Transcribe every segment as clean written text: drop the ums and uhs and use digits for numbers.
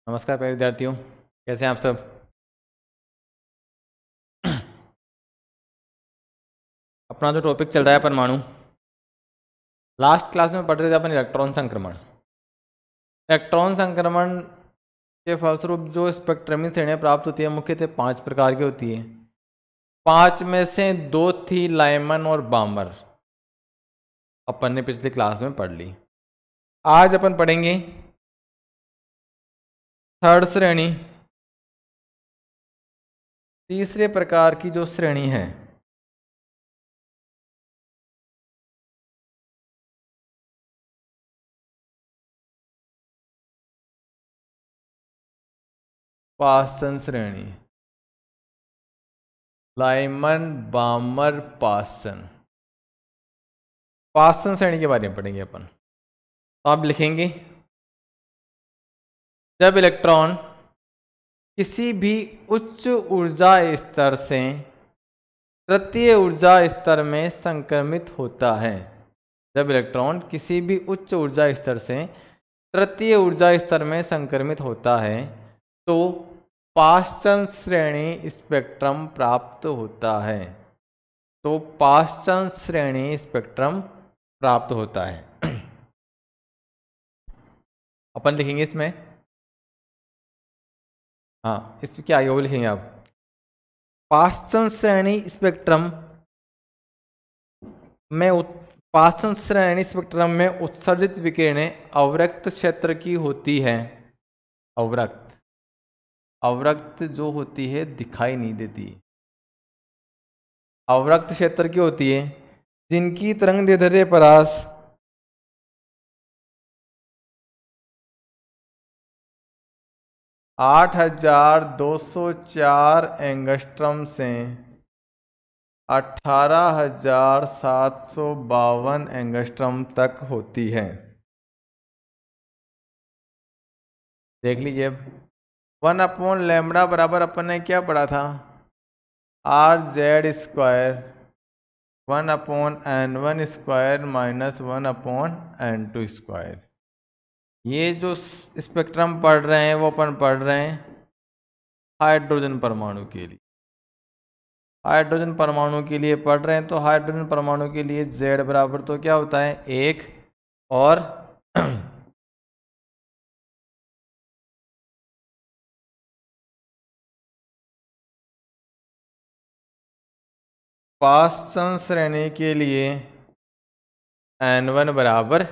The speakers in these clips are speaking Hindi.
नमस्कार प्यारे विद्यार्थियों, कैसे हैं आप सब। अपना जो टॉपिक चल रहा है परमाणु, लास्ट क्लास में पढ़ रहे थे अपन इलेक्ट्रॉन संक्रमण। इलेक्ट्रॉन संक्रमण के फलस्वरूप जो स्पेक्ट्रमी श्रेणियाँ प्राप्त होती है मुख्यतः 5 प्रकार की होती है। 5 में से 2 थी लाइमन और बामर, अपन ने पिछली क्लास में पढ़ ली। आज अपन पढ़ेंगे थर्ड श्रेणी, तीसरे प्रकार की जो श्रेणी है पास्चन श्रेणी। लाइमन, बामर, पास्चन श्रेणी के बारे में पढ़ेंगे अपन। तो आप लिखेंगे, जब इलेक्ट्रॉन किसी भी उच्च ऊर्जा स्तर से तृतीय ऊर्जा स्तर में संक्रमित होता है। जब इलेक्ट्रॉन किसी भी उच्च ऊर्जा स्तर से तृतीय ऊर्जा स्तर में संक्रमित होता है तो पाश्चन श्रेणी स्पेक्ट्रम प्राप्त होता है। तो पाश्चन श्रेणी स्पेक्ट्रम प्राप्त होता है। अपन लिखेंगे इसमें, हाँ इसमें क्या आगे वो लिखेंगे आप, पाश्चन श्रेणी स्पेक्ट्रम में उत्सर्जित विकिरणें अवरक्त क्षेत्र की होती है। अवरक्त जो होती है दिखाई नहीं देती, अवरक्त क्षेत्र की होती है, जिनकी तरंगदैर्ध्य परास 8204 एंगस्ट्रम से 18,752 एंगस्ट्रम तक होती है। देख लीजिए, 1/λ बराबर अपन ने क्या पढ़ा था, RZ² 1/N1² माइनस 1/N2²। ये जो स्पेक्ट्रम पढ़ रहे हैं वो अपन पढ़ रहे हैं हाइड्रोजन परमाणु के लिए। हाइड्रोजन परमाणु के लिए पढ़ रहे हैं, तो हाइड्रोजन परमाणु के लिए Z बराबर तो क्या होता है 1 और पाश्चन श्रेणी के लिए N1 बराबर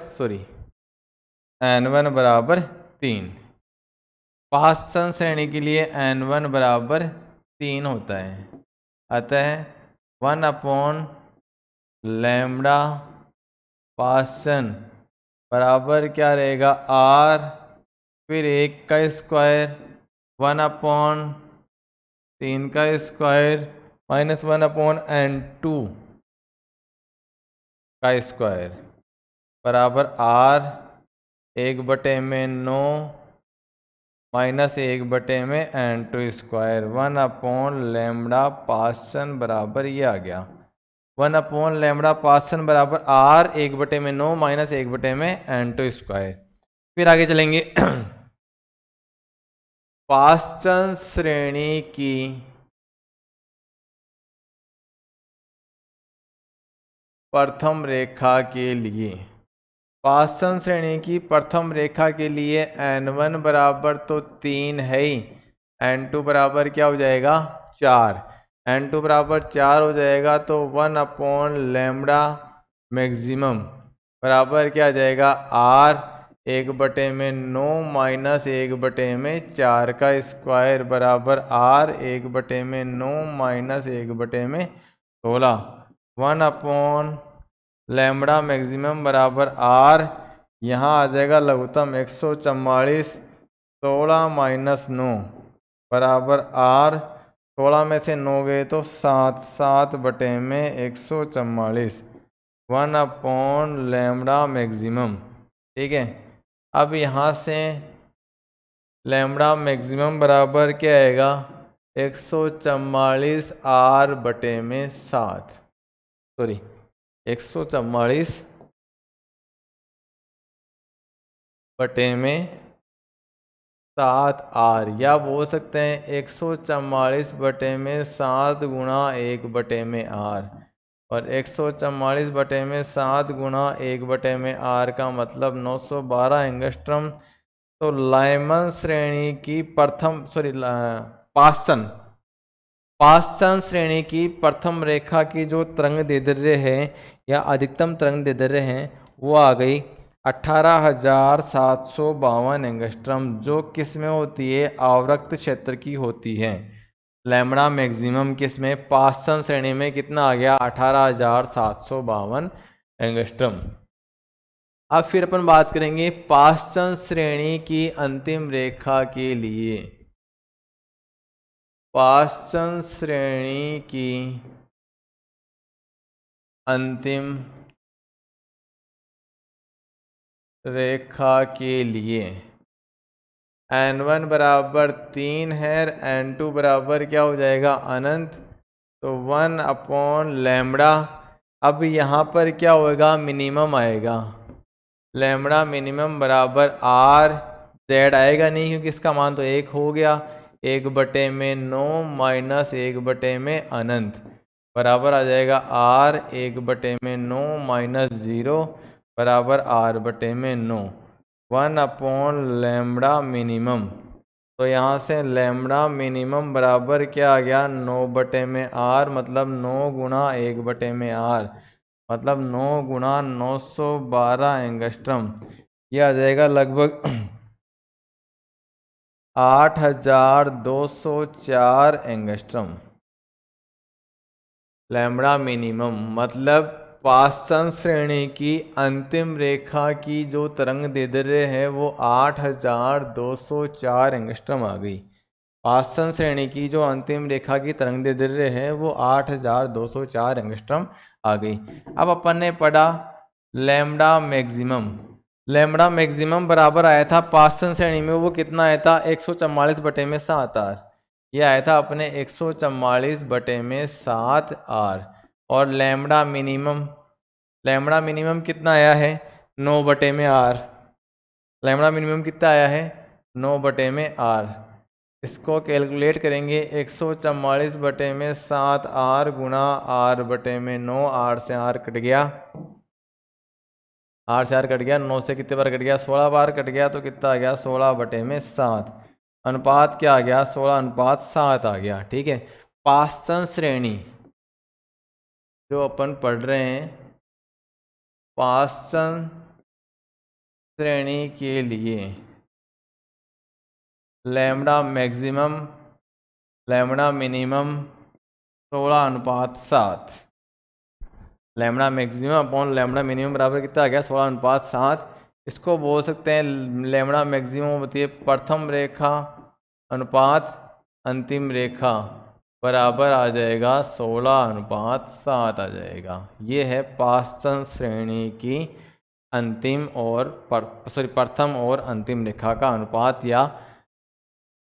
3। पाश्चन श्रेणी के लिए N1 बराबर 3 होता है। अतः 1/λ पाश्चन बराबर क्या रहेगा R, फिर 1 का स्क्वायर 1/3 का स्क्वायर माइनस 1/N2 का स्क्वायर बराबर R 1/9 माइनस 1/N2²। 1/λ पाश्चन बराबर ये आ गया, 1/λ पाश्चन बराबर R 1/9 माइनस 1/N2²। फिर आगे चलेंगे। पाश्चन श्रेणी की प्रथम रेखा के लिए, पाश्चन श्रेणी की प्रथम रेखा के लिए N1 बराबर तो 3 है ही, N2 बराबर क्या हो जाएगा 4। N2 बराबर 4 हो जाएगा तो 1/λ मैक्सिमम बराबर क्या आ जाएगा R 1/9 माइनस 1/4 का स्क्वायर बराबर R 1/9 माइनस 1/16। 1/λ मैक्सिमम बराबर R, यहाँ आ जाएगा लघुत्तम 144, 16 माइनस 9 बराबर R, 16 में से 9 गए तो 7, 7/144 1/λ मैक्सिमम। ठीक है, अब यहाँ से लैम्बडा मैक्सिमम बराबर क्या आएगा 144 R/7, 144/7 7r, या बोल सकते हैं 144/7 गुणा 1/r, और 144/7 गुणा 1/r का मतलब 912 एंगस्ट्रम। तो लाइमन श्रेणी की प्रथम पाश्चन श्रेणी की प्रथम रेखा की जो तरंग दैर्ध्य है या अधिकतम तरंग दैर्ध्य है वो आ गई 18,752 एंगस्ट्रम, जो किस में होती है, आवर्त क्षेत्र की होती है। लैम्बडा मैक्सिमम किस में, पाश्चन श्रेणी में कितना आ गया, 18,752 एंगस्ट्रम। अब फिर अपन बात करेंगे पाश्चन श्रेणी की अंतिम रेखा के लिए। पाश्चन श्रेणी की अंतिम रेखा के लिए n1 बराबर 3 है, n2 बराबर क्या हो जाएगा, अनंत, तो 1/लैम्बडा। अब यहाँ पर क्या होगा, मिनिमम आएगा, लैम्बडा मिनिमम बराबर r, z आएगा नहीं क्योंकि इसका मान तो 1 हो गया, 1/9 माइनस 1/में अनंत बराबर आ जाएगा r 1/9 माइनस 0 बराबर r/9, 1/लैम्बडा मिनिमम। तो यहाँ से लैम्बडा मिनिमम बराबर क्या आ गया, 9/r, मतलब 9 गुणा 1/r, मतलब 9 गुणा 912 एंगस्ट्रम, यह आ जाएगा लगभग 8,204 एंगस्ट्रम। लैम्बडा मिनिमम मतलब पाश्चन श्रेणी की अंतिम रेखा की जो तरंग दैर्ध्य है वो 8,204 एंगस्ट्रम आ गई। पाश्चन श्रेणी की जो अंतिम रेखा की तरंग दैर्ध्य है वो 8,204 एंगस्ट्रम आ गई। अब अपन ने पढ़ा लैम्बडा मैक्सिमम। लैम्बडा मैक्सिमम बराबर आया था पाश्चन श्रेणी में, वो कितना आया था, 144/7r, यह आया था अपने 144/7r। और लैम्बडा मिनिमम कितना आया है, 9/r। लैम्बडा मिनिमम कितना आया है, 9/r। इसको कैलकुलेट करेंगे, 144/7r गुणा r/9, r से r कट गया, r से r कट गया, 9 से कितने बार कट गया, 16 बार कट गया, तो कितना आ गया, 16/7। अनुपात क्या आ गया, 16:7 आ गया। ठीक है, पाश्चन श्रेणी जो अपन पढ़ रहे हैं, पाश्चन श्रेणी के लिए lambda maximum lambda minimum 16:7, lambda maximum upon lambda minimum बराबर कितना आ गया, 16:7। इसको बोल सकते हैं लैम्बडा मैक्सिमम होती है प्रथम रेखा अनुपात अंतिम रेखा बराबर आ जाएगा 16:7 आ जाएगा। ये है पाश्चन श्रेणी की अंतिम और प्रथम और अंतिम रेखा का अनुपात या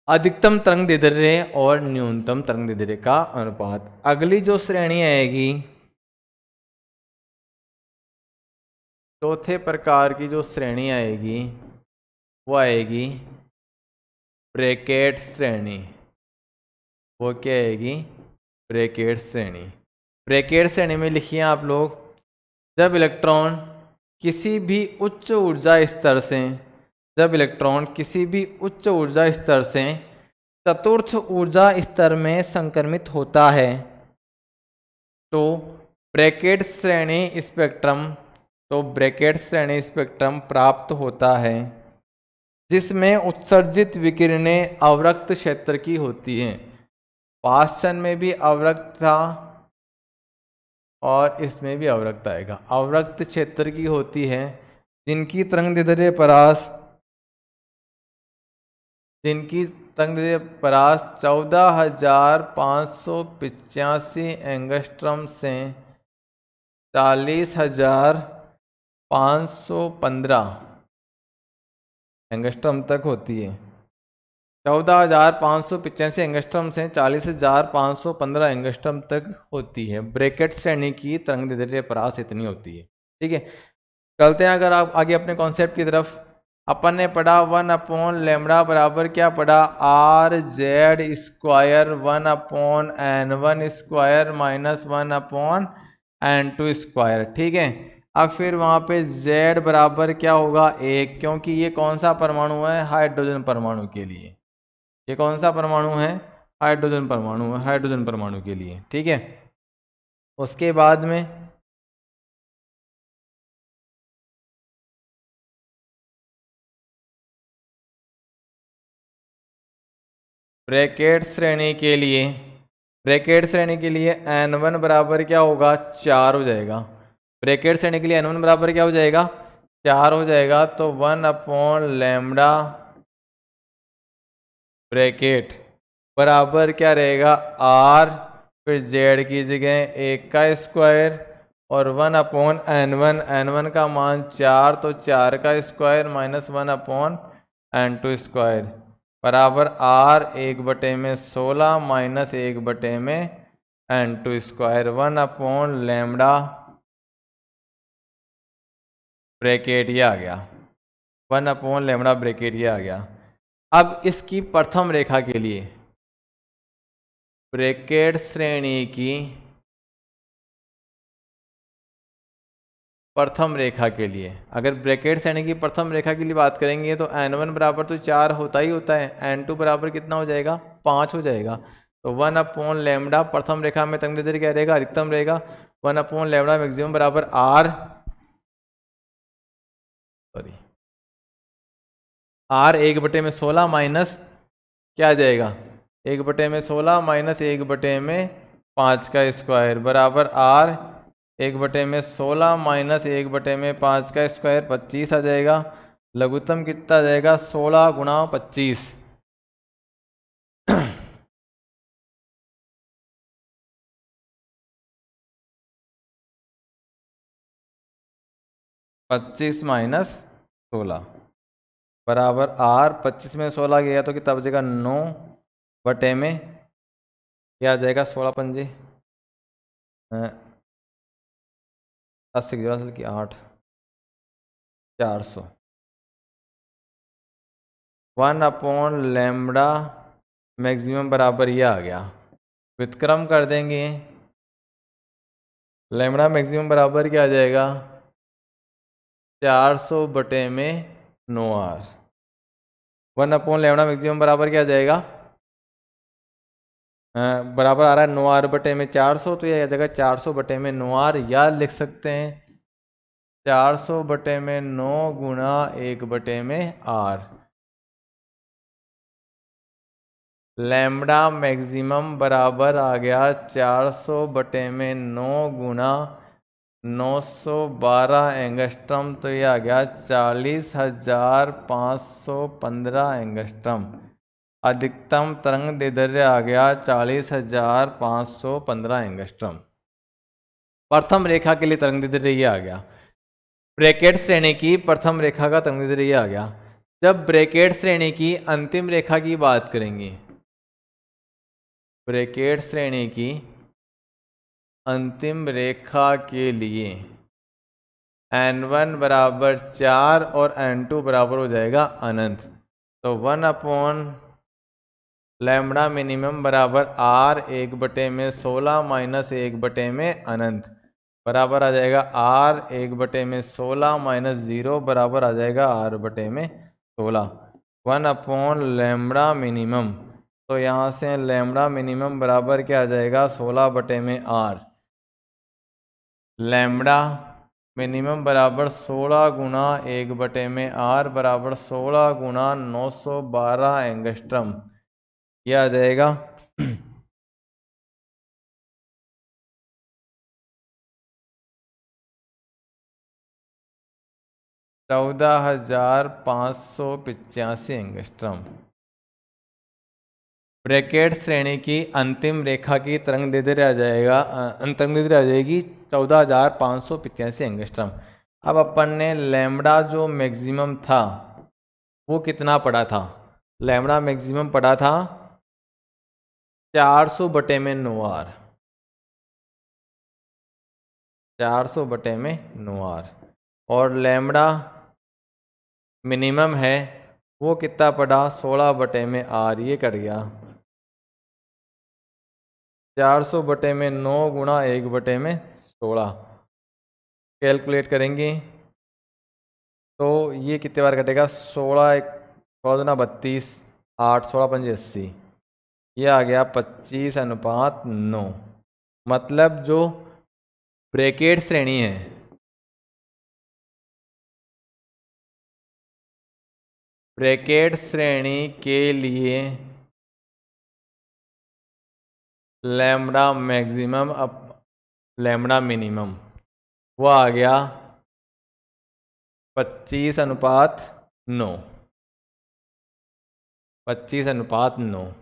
अधिकतम तरंग दैर्ध्य और न्यूनतम तरंग दैर्ध्य का अनुपात। अगली जो श्रेणी आएगी, चौथे प्रकार की जो श्रेणी आएगी वो आएगी ब्रैकेट श्रेणी। वो क्या आएगी, ब्रैकेट श्रेणी। ब्रैकेट श्रेणी में लिखिए आप लोग, जब इलेक्ट्रॉन किसी भी उच्च ऊर्जा स्तर से चतुर्थ ऊर्जा स्तर में संक्रमित होता है तो ब्रैकेट श्रेणी स्पेक्ट्रम प्राप्त होता है, जिसमें उत्सर्जित विकिरणें अवरक्त क्षेत्र की होती हैं। पाश्चन में भी अवरक्त था और इसमें भी अवरक्त आएगा। अवरक्त क्षेत्र की होती है जिनकी तरंग दैर्ध्य परास 14,585 एंगस्ट्रम से 40,515 एंगस्ट्रम तक होती है। 14,585 एंगस्ट्रम से 40,515 एंगस्ट्रम तक होती है। ब्रैकेट श्रेणी की तरंग दैर्ध्य परास इतनी होती है। ठीक है, चलते हैं अगर आप आगे अपने कॉन्सेप्ट की तरफ। अपन ने पढ़ा 1/λ बराबर क्या पढ़ा, are Z square 1/n1 square minus 1/n2 square. ठीक है, अब फिर वहाँ पे z बराबर क्या होगा 1, क्योंकि ये कौन सा परमाणु है, हाइड्रोजन परमाणु के लिए। ये कौन सा परमाणु है, हाइड्रोजन परमाणु है, हाइड्रोजन परमाणु के लिए। ठीक है, उसके बाद में ब्रैकेट श्रेणी के लिए, ब्रैकेट श्रेणी के लिए n1 बराबर क्या होगा 4 हो जाएगा। ब्रैकेट श्रेणी के लिए n1 बराबर क्या हो जाएगा 4 हो जाएगा। तो 1/λ ब्रैकेट बराबर क्या रहेगा r, फिर z की जगह 1 का स्क्वायर और 1/n1, n1 का मान 4 तो 4 का स्क्वायर माइनस 1/n2 स्क्वायर बराबर r 1/16 minus 1/n2 square 1/λ bracket ये आ गया, 1/λ ब्रैकेट ये आ गया। अब इसकी प्रथम रेखा के लिए, ब्रैकेट श्रेणी की प्रथम रेखा के लिए, अगर ब्रैकेट श्रेणी की प्रथम रेखा के लिए बात करेंगे तो n1 बराबर तो 4 होता ही होता है, n2 बराबर कितना हो जाएगा 5 हो जाएगा। तो 1/λ प्रथम रेखा में तंग क्या रहेगा, अधिकतम रहेगा। 1/λ मैक्सिमम बराबर r, सॉरी r 1/16 माइनस क्या आ जाएगा 1/16 माइनस 1/5 का स्क्वायर बराबर r 1/16 माइनस 1/5 का स्क्वायर 25 आ जाएगा। लघुत्तम कितना आ जाएगा 16 गुणा 25, 25 माइनस 16 बराबर r, 25 में 16 गया तो कितना बचेगा 9 बटे में क्या आ जाएगा 16 पंजे 80 की 8, 400। 1/λ मैक्सिमम बराबर ये आ गया, व्युत्क्रम कर देंगे, लैम्बडा मैक्सिमम बराबर क्या आ जाएगा 400 बटे में 9r। 1/λ मैक्सिमम बराबर क्या आ जाएगा बराबर आ रहा है 9r बटे में 400, तो यह आ जाएगा 400 बटे में 9r, या लिख सकते हैं 400 बटे में 9 गुणा 1 बटे में r। लैम्बडा मैक्सिमम बराबर आ गया 400 बटे में 9 गुणा 912 एंगस्ट्रम, तो ये आ गया 40,515 एंगस्ट्रम। अधिकतम तरंग दैर्ध्य आ गया 40,515 एंगस्ट्रम। प्रथम रेखा के लिए तरंग दैर्ध्य ये आ गया। ब्रैकेट श्रेणी की प्रथम रेखा का तरंग दैर्ध्य ये आ गया। जब ब्रैकेट श्रेणी की अंतिम रेखा की बात करेंगे, ब्रैकेट श्रेणी की अंतिम रेखा के लिए n1 बराबर 4 और n2 बराबर हो जाएगा अनंत। तो 1/λ मिनिमम बराबर r 1/16 माइनस 1 में अनंत बराबर आ जाएगा r 1/16 माइनस 0 बराबर आ जाएगा r में 16। 1/λ मिनिमम, तो यहाँ से लैम्बडा मिनिमम बराबर क्या आ जाएगा 16 में r। लैम्बडा मिनिमम बराबर 16 गुणा 1 में r बराबर 16 गुणा 912 एंगस्ट्रम, यह आ जाएगा 14,585 एंगस्ट्रम। ब्रैकेट श्रेणी की अंतिम रेखा की तरंग दैर्ध्य आ जाएगा, तरंग दैर्ध्य आ जाएगी 14,585 एंगस्ट्रम। अब अपन ने लैम्बडा जो मैक्सिमम था वो कितना पढ़ा था, लैम्बडा मैक्सिमम पढ़ा था 400 बटे में 9r, 400 बटे में 9r, और लैम्बडा मिनिमम है वो कितना पड़ा 16/r, ये कट गया 400/9 गुणा 1/16। कैलकुलेट करेंगे तो ये कितने बार कटेगा 16×1 = 32, 8 16×5 = 80, ये आ गया 25:9। मतलब जो ब्रैकेट श्रेणी है ब्रैकेट श्रेणी के लिए लैम्ब्डा मैक्सिमम अब लैम्ब्डा मिनिमम वो आ गया 25:9। 25:9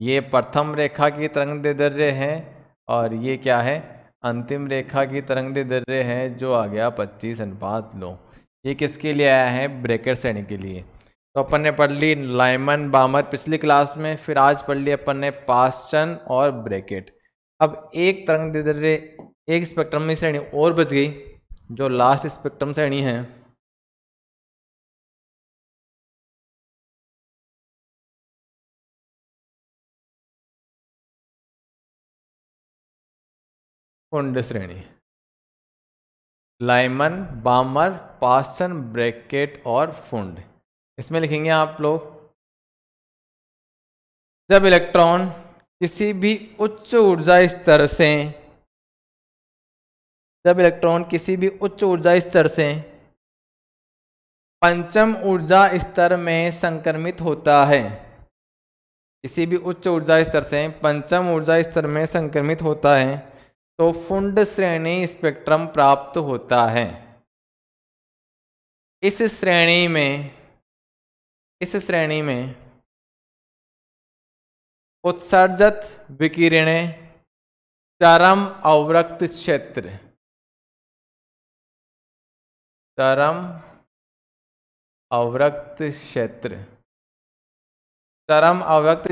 ये प्रथम रेखा की तरंग दैर्ध्य है और ये क्या है अंतिम रेखा की तरंग दैर्ध्य है जो आ गया 25:9। ये किसके लिए आया है ब्रैकेट श्रेणी के लिए। तो अपन ने पढ़ ली लाइमन बामर पिछली क्लास में, फिर आज पढ़ ली अपन ने पास्चन और ब्रैकेट। अब एक तरंग दैर्ध्य एक स्पेक्ट्रम में श्रेणी और बच गई जो लास्ट स्पेक्ट्रम श्रेणी है फुंड श्रेणी। लाइमन बामर पास्चन ब्रैकेट और फुंड। इसमें लिखेंगे आप लोग जब इलेक्ट्रॉन किसी भी उच्च ऊर्जा स्तर से पंचम ऊर्जा स्तर में संक्रमित होता है, किसी भी उच्च ऊर्जा स्तर से पंचम ऊर्जा स्तर में संक्रमित होता है तो फुंड श्रेणी स्पेक्ट्रम प्राप्त होता है। इस श्रेणी में उत्सर्जित विकिरणें चरम अवरक्त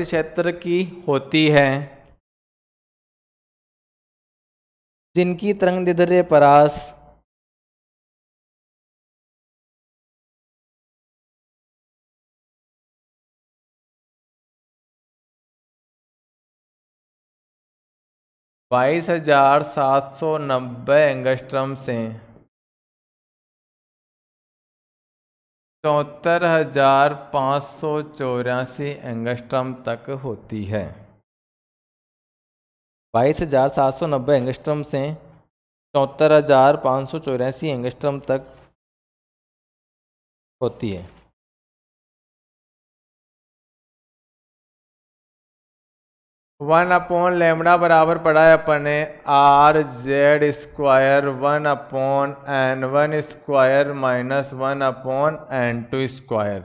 क्षेत्र की होती है जिनकी तरंग दैर्ध्य परास 22,790 एंगस्ट्रम से 74,584 एंगस्ट्रम तक होती है। 22,790 एंगस्ट्रम से 74,584 एंगस्ट्रम तक होती है। वन अपॉन लैम्बडा बराबर पढ़ा है अपन ने RZ² 1/N1² माइनस 1/N2²।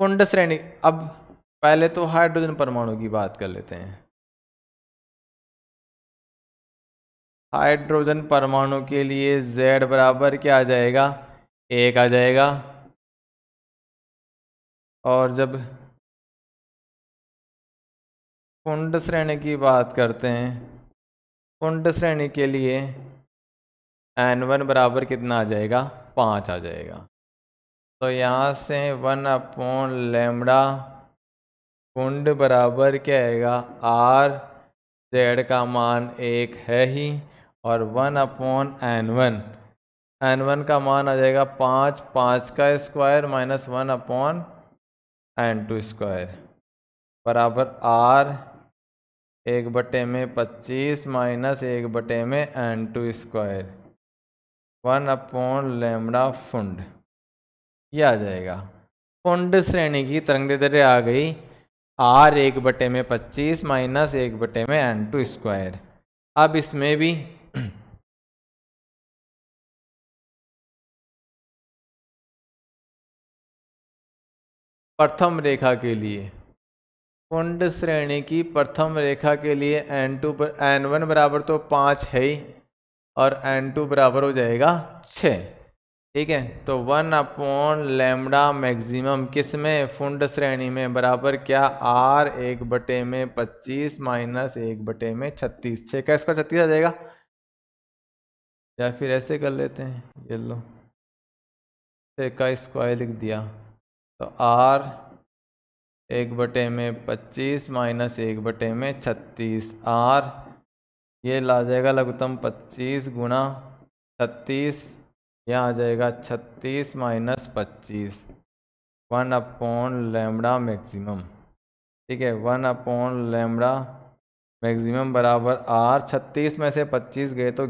फुंड श्रेणी। अब पहले तो हाइड्रोजन परमाणु की बात कर लेते हैं। हाइड्रोजन परमाणु के लिए Z बराबर क्या आ जाएगा 1 आ जाएगा। और जब फुंड श्रेणी की बात करते हैं फुंड श्रेणी के लिए N1 बराबर कितना आ जाएगा 5 आ जाएगा। तो यहाँ से 1/λ फुंड बराबर क्या आएगा RZ का मान 1 है ही और 1/N1 का मान आ जाएगा 5 माइनस 1/N2² बराबर R 1/25 माइनस 1/N2² 1/λ फुंड, ये आ जाएगा। फुंड श्रेणी की तरंग दैर्ध्य आ गई R 1/25 माइनस 1/N2²। अब इसमें भी प्रथम रेखा के लिए फुंड श्रेणी की प्रथम रेखा के लिए N1 बराबर तो 5 है ही और N2 बराबर हो जाएगा 6। ठीक है, तो 1/λ मैक्सिमम किस में फुंड श्रेणी में बराबर क्या R 1/25 माइनस 1/36। 6 का स्क्वायर 36 आ जाएगा। या फिर ऐसे कर लेते हैं, ये लो का स्क्वायर लिख दिया तो r 1/25 माइनस 1/36 r ये ला जाएगा लघुत्तम 25 गुणा 36, यहाँ आ जाएगा 36 माइनस 25 1/λ मैक्सिमम। ठीक है, 1/λ मैक्सिमम बराबर r 36 में से 25 गए तो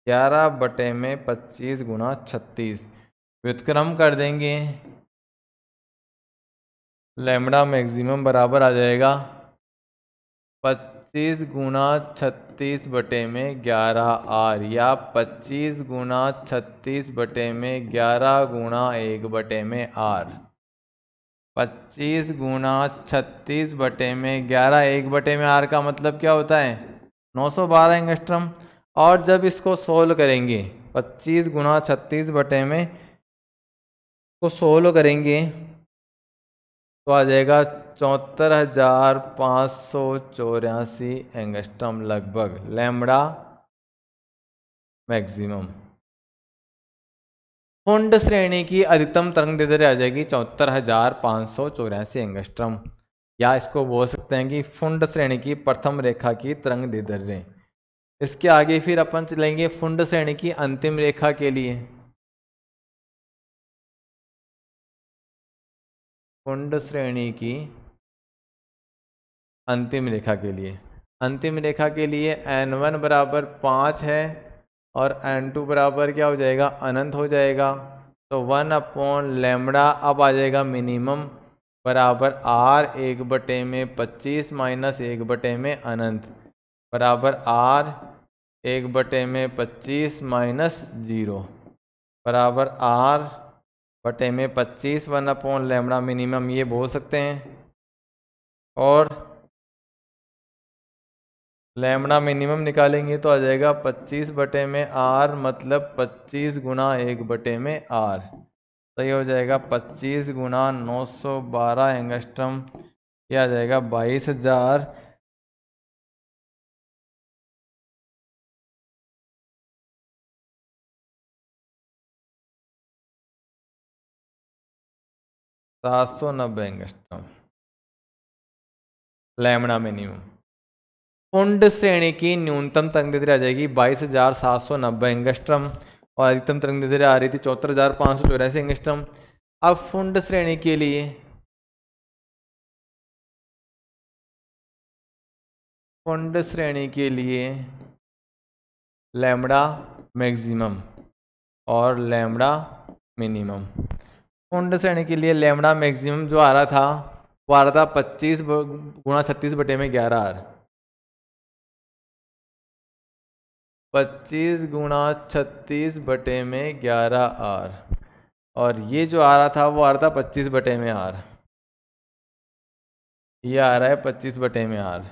11/25 गुणा 36 व्युत्क्रम कर देंगे। लैम्बडा मैक्सिमम बराबर आ जाएगा 25 गुणा 36 बटे में 11r या 25 गुणा 36 बटे में 11 गुणा 1 में r। 25 गुणा 36 बटे में 11 1 में r का मतलब क्या होता है 912 एंगस्ट्रम। और जब इसको सोल्व करेंगे 25 गुणा 36 बटे में को सोल्व करेंगे तो आ जाएगा 74,584 एंगस्ट्रम लगभग लैम्बडा मैक्सिमम। फुंड श्रेणी की अधिकतम तरंग दैर्ध्य आ जाएगी 74,584 एंगस्ट्रम, या इसको बोल सकते हैं कि फुंड श्रेणी की प्रथम रेखा की तरंग दैर्ध्य। इसके आगे फिर अपन चलेंगे फुंड श्रेणी की अंतिम रेखा के लिए। फुंड श्रेणी की अंतिम रेखा के लिए, अंतिम रेखा के लिए n1 बराबर 5 है और n2 बराबर क्या हो जाएगा अनंत हो जाएगा। तो 1/λ अब आ जाएगा मिनिमम बराबर r 1/25 माइनस 1 में अनंत बराबर r 1/25 माइनस 0 बराबर r बटे में 25 1/λ मिनिमम ये बोल सकते हैं। और लैम्बडा मिनिमम निकालेंगे तो आ जाएगा 25 बटे में r मतलब 25 गुणा 1 में r। तो ये हो जाएगा 25 गुणा 912 एंगस्ट्रम, ये आ जाएगा 22,000 790 एंगस्ट्रम लैम्बडा मिनिमम। फुंड श्रेणी की न्यूनतम तरंग दैर्ध्य आ जाएगी 22,790 एंगस्ट्रम और अधिकतम तरंग दैर्ध्य आ रही थी 74,584 एंगस्ट्रम। अब फुंड श्रेणी के लिए लैम्बडा मैक्सिमम और लैम्बडा मिनिमम। फुंड श्रेणी के लिए लैम्बडा मैक्सिमम जो आ रहा था वो आ रहा था 25 गुणा 36 बटे में 11r। 25 गुणा 36 बटे में 11r और ये जो आ रहा था वो आ रहा था 25 बटे में r, ये आ रहा है 25 बटे में r।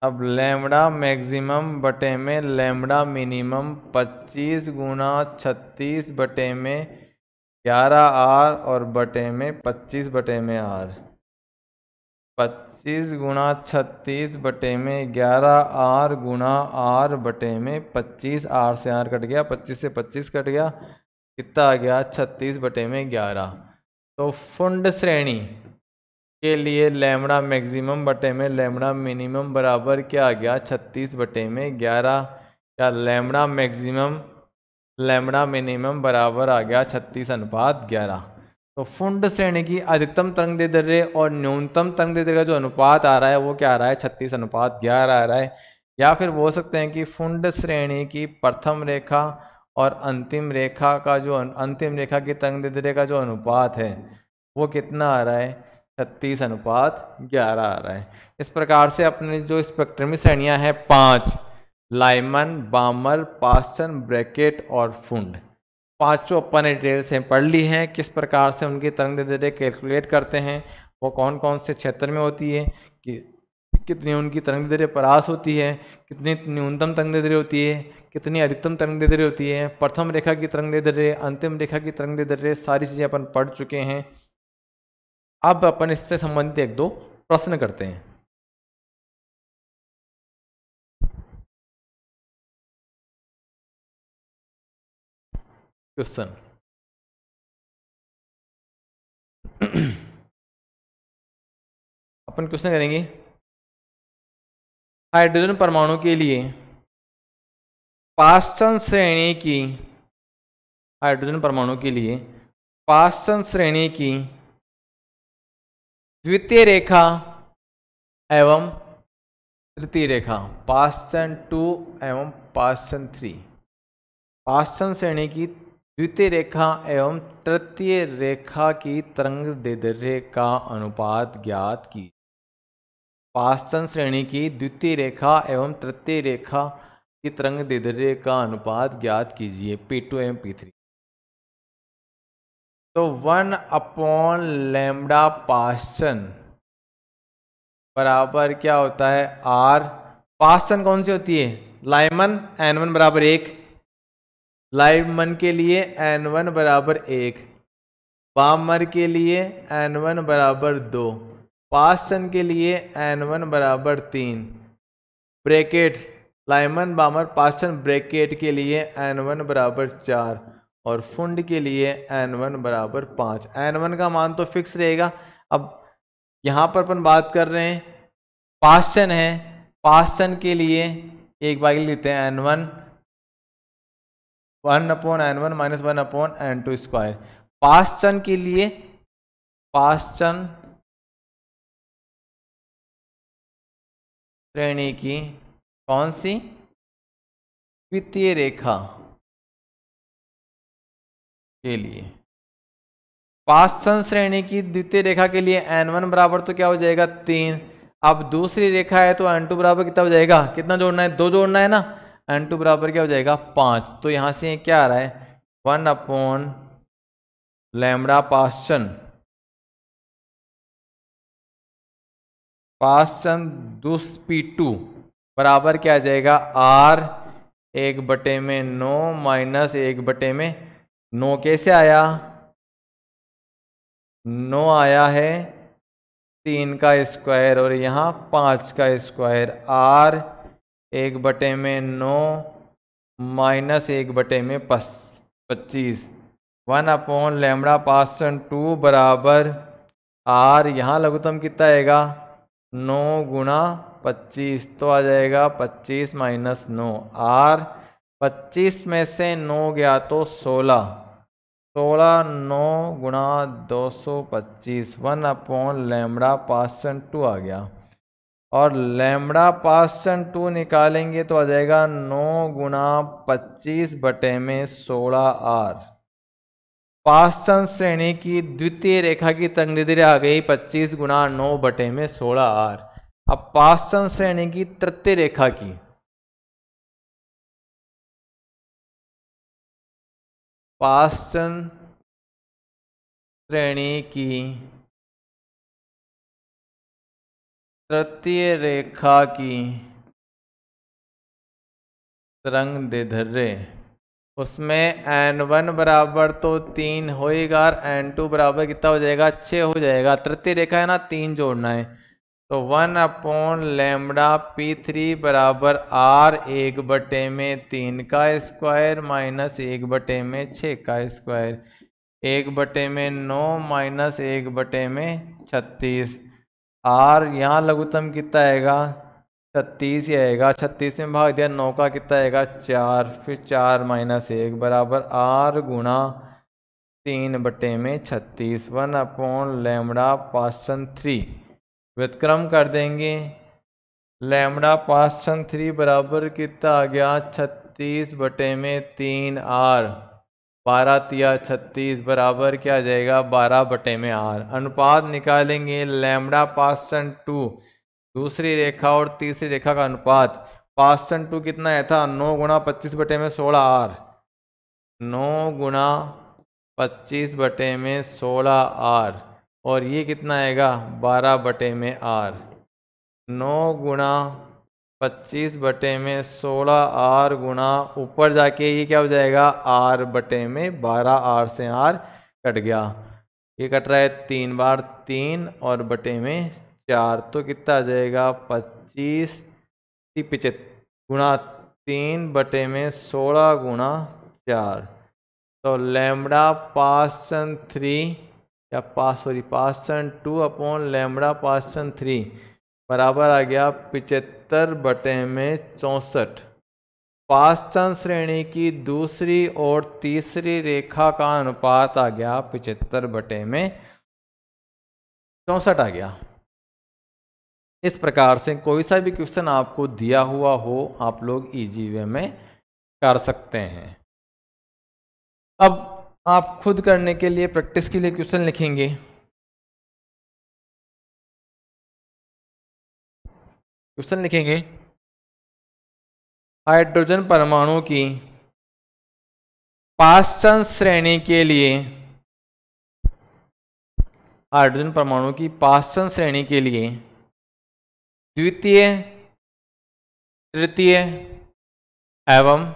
अब लैम्बडा मैक्सिमम बटे में लैम्बडा मिनिमम 25 गुणा 36 बटे में 11r और बटे में 25 बटे में r। 25 गुणा 36 बटे में 11r गुणा r बटे में 25, r से r कट गया 25 से 25 कट गया, कितना आ गया 36 बटे में 11। तो फुंड श्रेणी के लिए लैम्बडा मैक्सिमम बटे में लैम्बडा मिनिमम बराबर क्या आ गया 36 बटे में 11, या लैम्बडा मैक्सिमम लैम्बडा मिनिमम बराबर आ गया 36:11। तो फुंड श्रेणी की अधिकतम तरंग दैर्ध्य और न्यूनतम तरंग दैर्ध्य का जो अनुपात आ रहा है वो क्या आ रहा है 36:11 आ रहा है। या फिर बोल सकते हैं कि फुंड श्रेणी की प्रथम रेखा और अंतिम रेखा का जो अंतिम रेखा की तरंग दैर्ध्य का जो अनुपात है वो कितना आ रहा है 36:11 आ रहा है। इस प्रकार से अपने जो स्पेक्ट्रमी श्रेणियां हैं 5 लाइमन, बामर, पास्चन, ब्रैकेट और फुंड, पांचों अपन ने डिटेल से पढ़ ली हैं। किस प्रकार से उनकी तरंग दैर्ध्य कैलकुलेट करते हैं, वो कौन कौन से क्षेत्र में होती है, कि कितनी उनकी तरंग दैर्ध्य परास होती है, कितनी न्यूनतम तरंग दैर्ध्य होती है, कितनी अधिकतम तरंग दैर्ध्य होती है, प्रथम रेखा की तरंग दैर्ध्य, अंतिम रेखा की तरंग दैर्ध्य, सारी चीज़ें अपन पढ़ चुके हैं। अब अपन इससे संबंधित एक दो प्रश्न करते हैं। क्वेश्चन। अपन क्वेश्चन करेंगे हाइड्रोजन परमाणु के लिए पाश्चन श्रेणी की, हाइड्रोजन परमाणु के लिए पाश्चन श्रेणी की द्वितीय रेखा एवं तृतीय रेखा, पाश्चन 2 एवं पाश्चन 3, पाश्चन श्रेणी की द्वितीय रेखा एवं तृतीय रेखा की तरंग दैर्ध्य का अनुपात ज्ञात की। पाश्चन श्रेणी की द्वितीय रेखा एवं तृतीय रेखा की तरंग दैर्ध्य का अनुपात ज्ञात कीजिए, P2 एवं P3। तो 1/λ पाश्चन बराबर क्या होता है R। पाश्चन कौन सी होती है? लाइमन। N1 बराबर 1, लाइमन के लिए N1 बराबर 1, बामर के लिए N1 बराबर 2, पाश्चन के लिए N1 बराबर 3, ब्रैकेट लाइमन बामर पाश्चन ब्रैकेट के लिए N1 बराबर 4 और फुंड के लिए N1 बराबर 5। N1 का मान तो फिक्स रहेगा। अब यहाँ पर अपन बात कर रहे हैं पाश्चन है, पाश्चन के लिए एक बार लेते हैं N1 1/N1 minus 1/N2 square. पाश्चन के लिए पाश्चन श्रेणी की कौन सी द्वितीय रेखा के लिए, पाश्चन श्रेणी की द्वितीय रेखा के लिए N1 बराबर तो क्या हो जाएगा 3। अब दूसरी रेखा है तो N2 बराबर कितना हो जाएगा, कितना जोड़ना है 2 जोड़ना है ना, N2 बराबर क्या हो जाएगा 5। तो यहां से क्या आ रहा है 1/λ पाश्चन, पाश्चन P2 बराबर क्या आ जाएगा R 1/9 माइनस 1/9। कैसे आया, 9 आया है 3 का स्क्वायर और यहाँ 5 का स्क्वायर। R 1/9 minus 1/25। 1/λ पाश्चन 2 बराबर R, यहाँ लघुत्तम कितना आएगा 9 गुणा 25, तो आ जाएगा 25 माइनस 9। R 25 में से 9 गया तो 16, 9 गुणा 225, 1/λ पाश्चन 2 आ गया। और लैम्बडा पाश्चन 2 निकालेंगे तो आ जाएगा 9 गुणा 25/16R। पाश्चन श्रेणी की द्वितीय रेखा की तरंगदैर्घ्य आ गई 25 गुणा 9/16R। अब पाश्चन श्रेणी की तृतीय रेखा की, पाश्चन श्रेणी की तृतीय रेखा की तरंग दैर्ध्य, उसमें N1 बराबर तो 3 होएगा, N2 बराबर कितना हो जाएगा 6 हो जाएगा। तृतीय रेखा है ना, 3 जोड़ना है तो 1/λ P3 बराबर R 1/3 का स्क्वायर माइनस 1/6 का स्क्वायर, 1/9 माइनस 1/36। R यहाँ लघुत्तम कितना आएगा 36 ही आएगा, 36 में भाग दिया 9 का कितना आएगा 4, फिर 4 माइनस 1 बराबर R गुणा 3/36। 1/λ पाश्चन 3 व्युत्क्रम कर देंगे, लैम्बडा पाश्चन 3 बराबर कितना आ गया 36/3R, 12×3 बराबर क्या आ जाएगा 12/R। अनुपात निकालेंगे, लैम्बडा पाश्चन 2 दूसरी रेखा और तीसरी रेखा का अनुपात। पाश्चन 2 कितना है था 9 गुणा 25/16R, 9 गुणा 25/16R और ये कितना आएगा 12/R। 9 गुणा 25/16R गुणा ऊपर जाके ये क्या हो जाएगा R/12R से R कट गया, ये कट रहा है 3 बार 3 और बटे में 4, तो कितना आ जाएगा 25 गुणा 3/16 गुणा 4। तो लैम्बडा पास्टन 3 या पास्टन 2 अपॉन लैम्बडा पास्टन 3 बराबर आ गया 75/64। पास्टन श्रेणी की दूसरी और तीसरी रेखा का अनुपात आ गया 75/64 आ गया। इस प्रकार से कोई सा भी क्वेश्चन आपको दिया हुआ हो आप लोग इजी वे में कर सकते हैं। अब आप खुद करने के लिए प्रैक्टिस के लिए क्वेश्चन लिखेंगे। क्वेश्चन लिखेंगे हाइड्रोजन परमाणु की पास्टन श्रेणी के लिए, हाइड्रोजन परमाणु की पास्टन श्रेणी के लिए द्वितीय, तृतीय एवं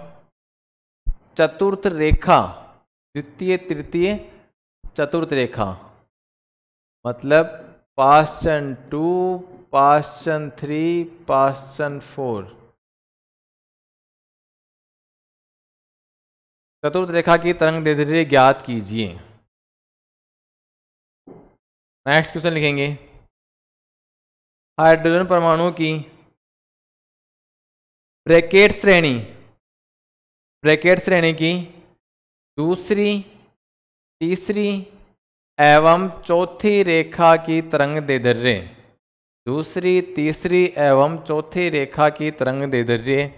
चतुर्थ रेखा, द्वितीय तृतीय चतुर्थ रेखा मतलब पास्टन 2, पास्टन 3, पास्टन 4, चतुर्थ रेखा की तरंग दैर्ध्य ज्ञात कीजिए। नेक्स्ट क्वेश्चन लिखेंगे हाइड्रोजन परमाणु की ब्रैकेट श्रेणी की दूसरी, तीसरी एवं चौथी रेखा की तरंग दैर्ध्य, दूसरी, तीसरी एवं चौथी रेखा की तरंग दैर्ध्य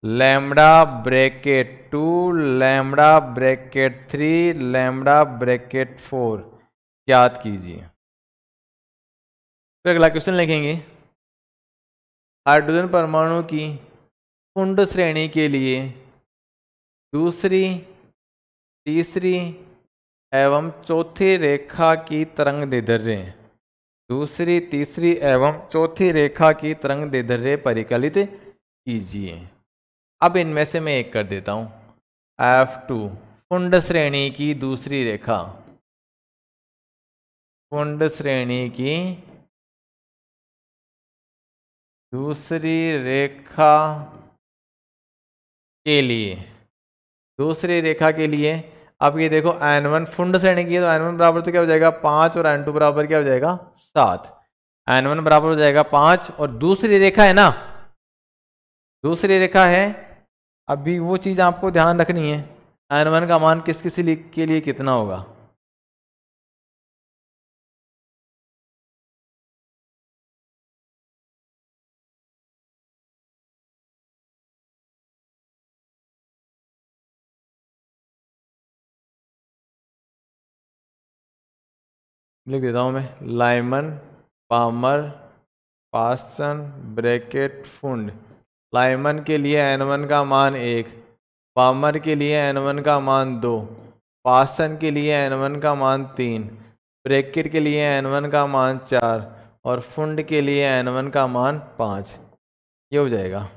lambda bracket 2, lambda bracket 3, lambda bracket 4 ज्ञात कीजिए। फिर अगला क्वेश्चन लिखेंगे हाइड्रोजन परमाणु की कुंड श्रेणी के लिए दूसरी, तीसरी एवं चौथी रेखा की तरंग दैर्ध्य, दूसरी, तीसरी एवं चौथी रेखा की तरंग दैर्ध्य परिकलित कीजिए। अब इनमें से मैं एक कर देता हूं। F2 कुंड श्रेणी की दूसरी रेखा, कुंड श्रेणी की दूसरी रेखा के लिए, दूसरी रेखा के लिए अब ये देखो N1 कुंड श्रेणी की है तो N1 बराबर तो क्या हो जाएगा 5 और N2 बराबर क्या हो जाएगा 7। N1 बराबर हो जाएगा 5 और दूसरी रेखा है ना, दूसरी रेखा है। अभी वो चीज आपको ध्यान रखनी है N1 का मान किस किस के लिए कितना होगा। लिख देता हूं मैं Lyman, Balmer, Paschen, Brackett, Pfund. Lyman के लिए N1 का मान 1, पामर के लिए N1 का मान 2, पास्टन के लिए N1 का मान 3, ब्रैकेट के लिए N1 का मान 4 और फुंड के लिए N1 का मान 5। ये हो जाएगा।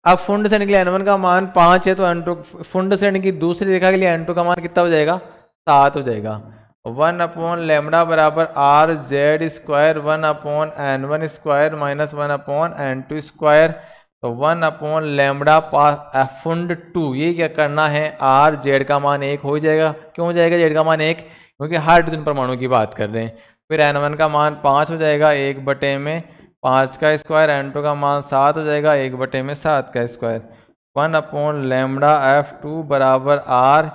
अब फुंड श्रेणी के लिए N1 का मान 5 है तो N2, फुंड श्रेणी की दूसरी रेखा के लिए N2 का मान कितना हो जाएगा 7 हो जाएगा। 1 अपॉन लैम्बडा बराबर are Z square 1 upon N1 square minus 1 upon N2 square. तो 1 अपॉन लैम्बडा फुंड 2, ये क्या करना है आर जेड का मान 1 हो जाएगा। क्यों हो जाएगा जेड का मान 1? क्योंकि हाइड्रोजन परमाणु की बात कर रहे हैं। फिर N1 का मान 5 हो जाएगा 1/5 का स्क्वायर, N2 का मान 7 हो जाएगा 1/7 का स्क्वायर। 1 अपॉन लैम्बडा F2 बराबर are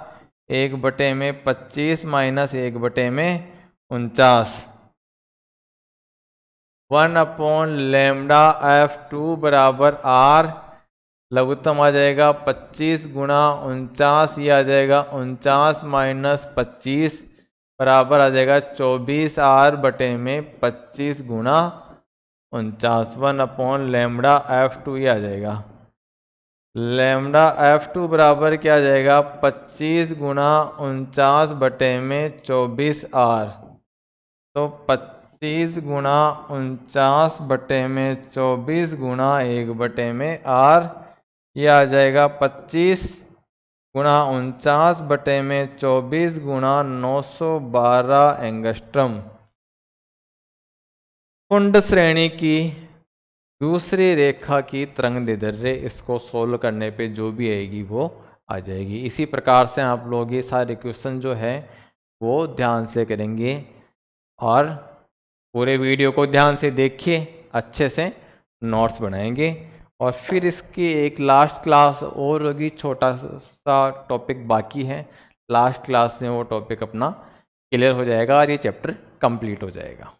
1/25 minus 1/49। 1 upon lambda F2 बराबर आर लघुत्तम आ जाएगा 25 गुणा 49, ये आ जाएगा 49 माइनस 25 बराबर आ जाएगा 24R/25 गुणा 49। 1 अपॉन लैम्बडा F2 ये आ जाएगा। लैम्बडा F2 बराबर क्या आ जाएगा 25 गुणा 49/24R। तो 25 गुणा 49/24 गुणा 1/R, ये आ जाएगा 25 गुणा 49/24 गुणा 912 एंगस्ट्रम। कुंड श्रेणी की दूसरी रेखा की तरंग दैर्ध्य, इसको सोल्व करने पे जो भी आएगी वो आ जाएगी। इसी प्रकार से आप लोग ये सारे क्वेश्चन जो है वो ध्यान से करेंगे और पूरे वीडियो को ध्यान से देखिए, अच्छे से नोट्स बनाएंगे और फिर इसकी एक लास्ट क्लास और होगी, छोटा सा टॉपिक बाकी है, लास्ट क्लास में वो टॉपिक अपना क्लियर हो जाएगा और ये चैप्टर कंप्लीट हो जाएगा।